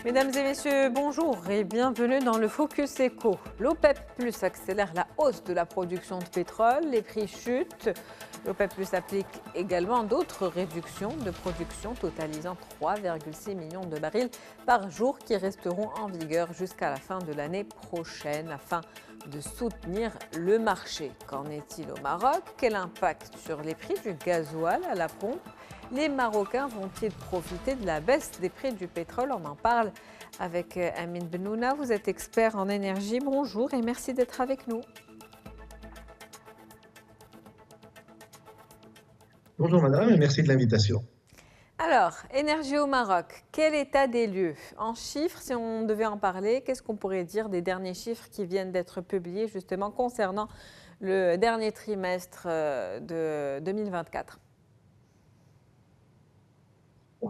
Mesdames et messieurs, bonjour et bienvenue dans le Focus Éco. L'OPEP+ accélère la hausse de la production de pétrole, les prix chutent. L'OPEP+ applique également d'autres réductions de production totalisant 3,6 millions de barils par jour qui resteront en vigueur jusqu'à la fin de l'année prochaine afin de soutenir le marché. Qu'en est-il au Maroc? Quel impact sur les prix du gasoil à la pompe? Les Marocains vont-ils profiter de la baisse des prix du pétrole? On en parle avec Amine Bennouna. Vous êtes expert en énergie. Bonjour et merci d'être avec nous. Bonjour madame et merci de l'invitation. Alors, énergie au Maroc, quel état des lieux? En chiffres, si on devait en parler, qu'est-ce qu'on pourrait dire des derniers chiffres qui viennent d'être publiés justement concernant le dernier trimestre de 2024?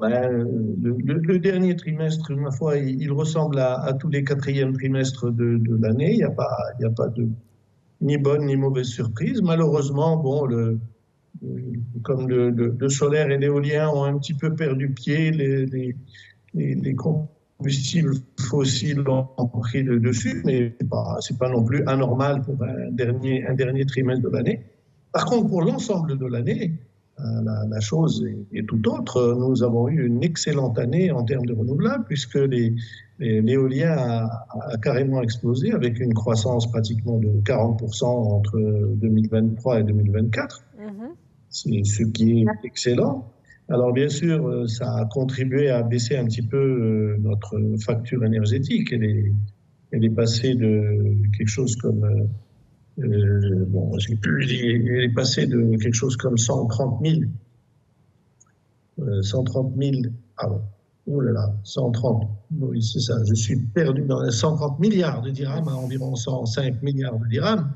Le dernier trimestre, ma foi, il ressemble à tous les quatrièmes trimestres de l'année. Il n'y a pas de ni bonne ni mauvaise surprise. Malheureusement, bon, comme le solaire et l'éolien ont un petit peu perdu pied, les combustibles fossiles ont pris le dessus, mais c'est pas non plus anormal pour un dernier trimestre de l'année. Par contre, pour l'ensemble de l'année, la chose est tout autre. Nous avons eu une excellente année en termes de renouvelables, puisque l'éolien a carrément explosé avec une croissance pratiquement de 40% entre 2023 et 2024. C'est ce qui est excellent. Alors bien sûr, ça a contribué à baisser un petit peu notre facture énergétique. Elle est passée de quelque chose comme... elle est passée de quelque chose comme 130 000, pardon, oh là là, 130, oui c'est ça, je suis perdu dans les 130 milliards de dirhams à environ 105 milliards de dirhams,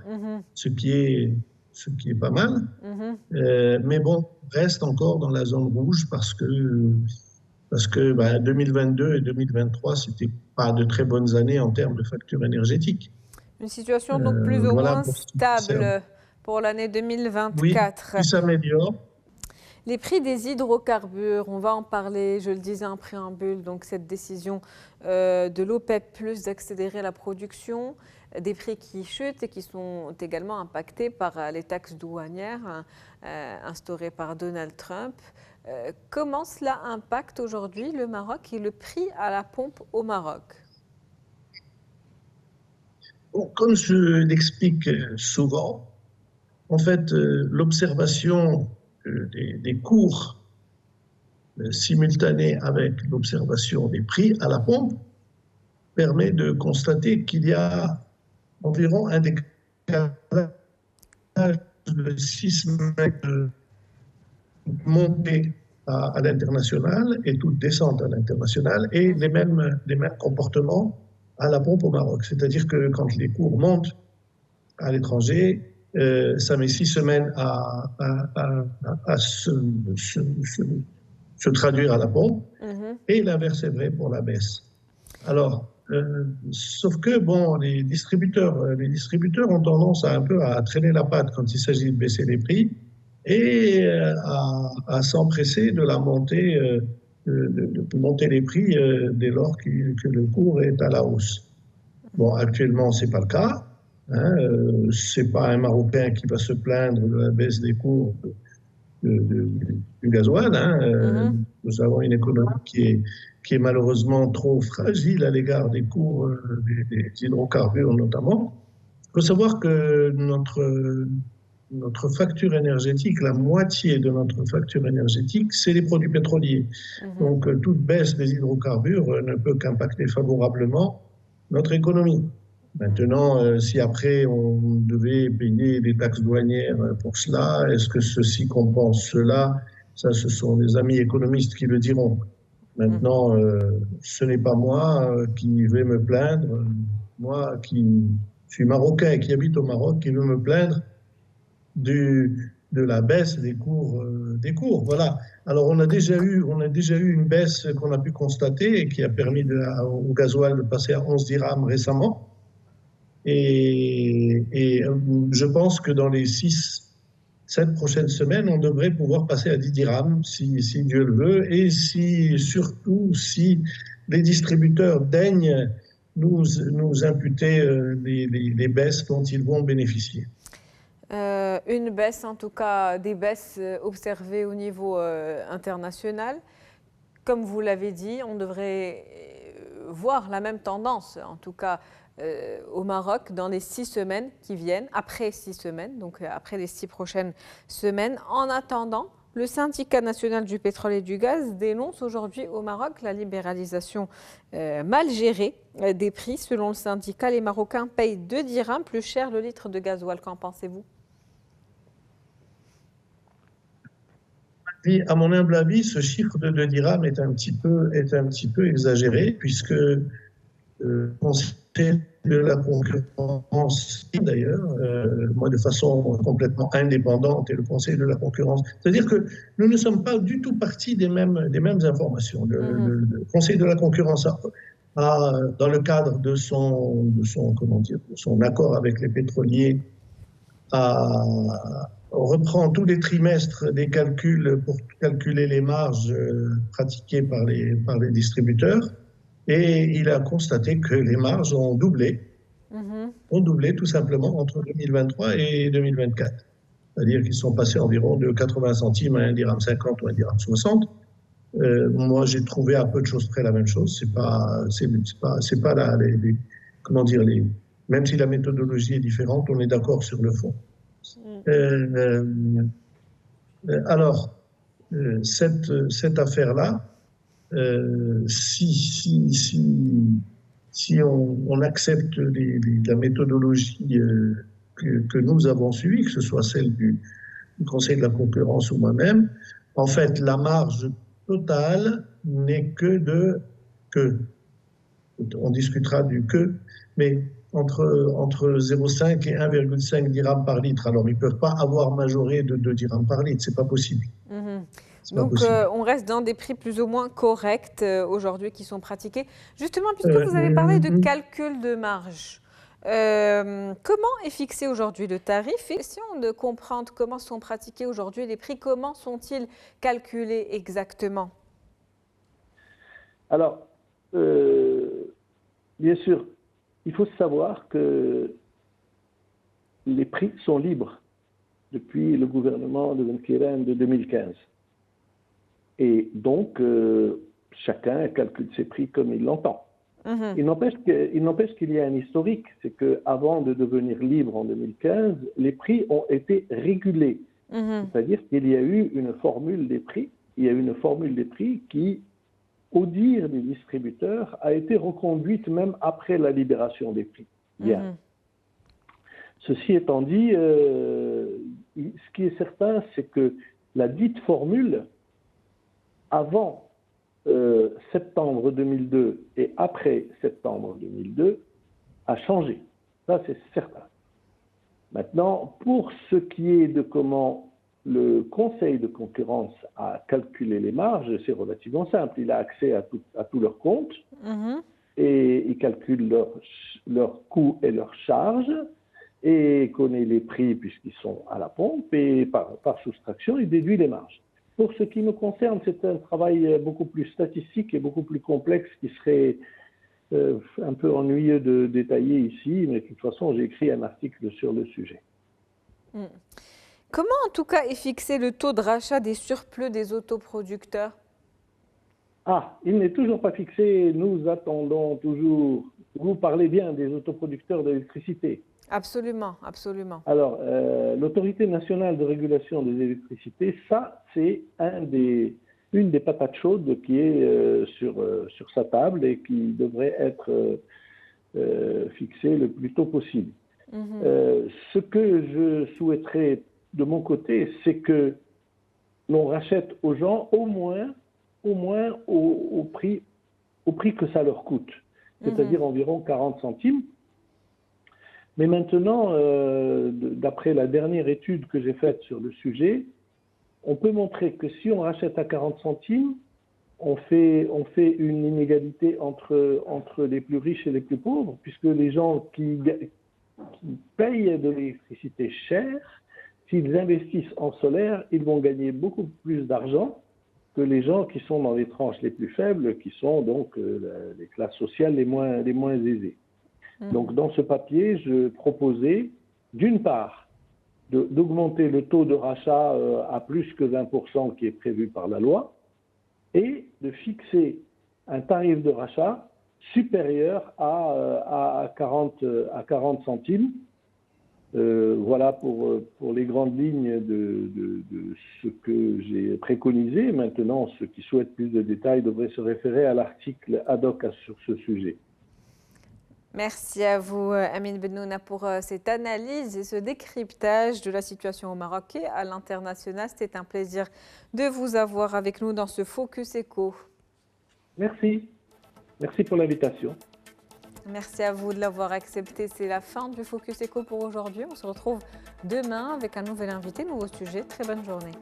ce qui est pas mal, mais bon, reste encore dans la zone rouge parce que 2022 et 2023, c'était pas de très bonnes années en termes de facture énergétique. Une situation donc plus ou moins stable pour l'année 2024. Oui, qui s'améliore. Les prix des hydrocarbures, on va en parler, je le disais en préambule, donc cette décision de l'OPEP+ d'accélérer la production, des prix qui chutent et qui sont également impactés par les taxes douanières instaurées par Donald Trump. Comment cela impacte aujourd'hui le Maroc et le prix à la pompe au Maroc? Bon, comme je l'explique souvent, en fait, l'observation des cours simultanés avec l'observation des prix à la pompe permet de constater qu'il y a environ un décalage de 6 mètres de montée à l'international et toute descente à l'international et les mêmes comportements à la pompe au Maroc. C'est-à-dire que quand les cours montent à l'étranger, ça met 6 semaines à se traduire à la pompe, et l'inverse est vrai pour la baisse. Alors, sauf que bon, les distributeurs ont tendance un peu à traîner la patte quand il s'agit de baisser les prix et à s'empresser de la montée de monter les prix dès lors que le cours est à la hausse. Bon, actuellement, ce n'est pas le cas. Ce n'est pas un Marocain qui va se plaindre de la baisse des cours du gasoil. Nous avons une économie qui est malheureusement trop fragile à l'égard des cours des hydrocarbures notamment. Il faut savoir que notre facture énergétique, la moitié de notre facture énergétique, c'est les produits pétroliers. Donc, toute baisse des hydrocarbures ne peut qu'impacter favorablement notre économie. Maintenant, si après on devait payer des taxes douanières pour cela, est-ce que ceci compense cela? Ça, ce sont les amis économistes qui le diront. Maintenant, ce n'est pas moi qui vais me plaindre, moi qui suis marocain et qui habite au Maroc, qui veut me plaindre de la baisse des cours. Voilà. Alors, on a déjà eu une baisse qu'on a pu constater et qui a permis au gasoil de passer à 11 dirhams récemment. Et je pense que dans les 7 prochaines semaines, on devrait pouvoir passer à 10 dirhams, si Dieu le veut, et surtout si les distributeurs daignent nous imputer les baisses dont ils vont bénéficier. Une baisse, en tout cas, des baisses observées au niveau international. Comme vous l'avez dit, on devrait voir la même tendance, en tout cas au Maroc, dans les 6 semaines qui viennent, après 6 semaines, donc après les 6 prochaines semaines. En attendant, le syndicat national du pétrole et du gaz dénonce aujourd'hui au Maroc la libéralisation mal gérée des prix. Selon le syndicat, les Marocains payent 2 dirhams plus cher le litre de gasoil. Qu'en pensez-vous ? À mon humble avis, ce chiffre de 2 dirhams est un petit peu exagéré, puisque le Conseil de la concurrence, d'ailleurs, moi de façon complètement indépendante, et le Conseil de la concurrence, c'est-à-dire que nous ne sommes pas du tout partis des mêmes informations. Le Conseil de la concurrence a, dans le cadre de son accord avec les pétroliers, on reprend tous les trimestres des calculs pour calculer les marges pratiquées par les distributeurs, et il a constaté que les marges ont doublé tout simplement entre 2023 et 2024. C'est-à-dire qu'ils sont passés environ de 80 centimes à 1,50 dirham ou 1,60 dirham. Moi, j'ai trouvé à peu de choses près la même chose. C'est pas même si la méthodologie est différente, on est d'accord sur le fond. Alors, cette affaire-là, si on accepte la méthodologie que nous avons suivie, que ce soit celle du Conseil de la concurrence ou moi-même, en fait, la marge totale n'est que on discutera du que, mais entre 0,5 et 1,5 dirham par litre. Alors, ils ne peuvent pas avoir majoré de 2 dirhams par litre, ce n'est pas possible. Donc, on reste dans des prix plus ou moins corrects aujourd'hui qui sont pratiqués. Justement, puisque vous avez parlé de calcul de marge, comment est fixé aujourd'hui le tarif? Question de comprendre comment sont pratiqués aujourd'hui les prix, comment sont-ils calculés exactement? Alors, bien sûr, il faut savoir que les prix sont libres depuis le gouvernement de Ben Keren de 2015. Et donc, chacun calcule ses prix comme il l'entend. Il n'empêche qu'il y a un historique, c'est qu'avant de devenir libre en 2015, les prix ont été régulés. C'est-à-dire qu'il y a eu une formule des prix, qui, au dire des distributeurs, a été reconduite même après la libération des prix. Bien. Ceci étant dit, ce qui est certain, c'est que la dite formule, avant septembre 2002 et après septembre 2002, a changé. Ça, c'est certain. Maintenant, pour ce qui est de comment le Conseil de concurrence a calculé les marges, c'est relativement simple. Il a accès à tous leurs comptes et il calcule leurs coûts et leurs charges et connaît les prix puisqu'ils sont à la pompe, et par soustraction, il déduit les marges. Pour ce qui me concerne, c'est un travail beaucoup plus statistique et beaucoup plus complexe qui serait un peu ennuyeux de détailler ici, mais de toute façon, j'ai écrit un article sur le sujet. Comment, en tout cas, est fixé le taux de rachat des surplus des autoproducteurs? Il n'est toujours pas fixé. Nous attendons toujours. Vous parlez bien des autoproducteurs d'électricité. Absolument, absolument. Alors, l'Autorité nationale de régulation des électricités, ça, c'est une des patates chaudes qui est sur sa table et qui devrait être fixée le plus tôt possible. Ce que je souhaiterais de mon côté, c'est que l'on rachète aux gens au moins au prix que ça leur coûte, c'est-à-dire environ 40 centimes. Mais maintenant, d'après la dernière étude que j'ai faite sur le sujet, on peut montrer que si on rachète à 40 centimes, on fait une inégalité entre les plus riches et les plus pauvres, puisque les gens qui payent de l'électricité chère, s'ils investissent en solaire, ils vont gagner beaucoup plus d'argent que les gens qui sont dans les tranches les plus faibles, qui sont donc les classes sociales les moins aisées. Donc dans ce papier, je proposais d'une part d'augmenter le taux de rachat à plus que 20% qui est prévu par la loi et de fixer un tarif de rachat supérieur à 40 centimes. Voilà pour les grandes lignes de ce que j'ai préconisé. Maintenant, ceux qui souhaitent plus de détails devraient se référer à l'article ad hoc sur ce sujet. Merci à vous, Amine Bennouna, pour cette analyse et ce décryptage de la situation au Maroc et à l'international. C'était un plaisir de vous avoir avec nous dans ce Focus Éco. Merci. Merci pour l'invitation. Merci à vous de l'avoir accepté. C'est la fin du Focus Éco pour aujourd'hui. On se retrouve demain avec un nouvel invité, nouveau sujet. Très bonne journée.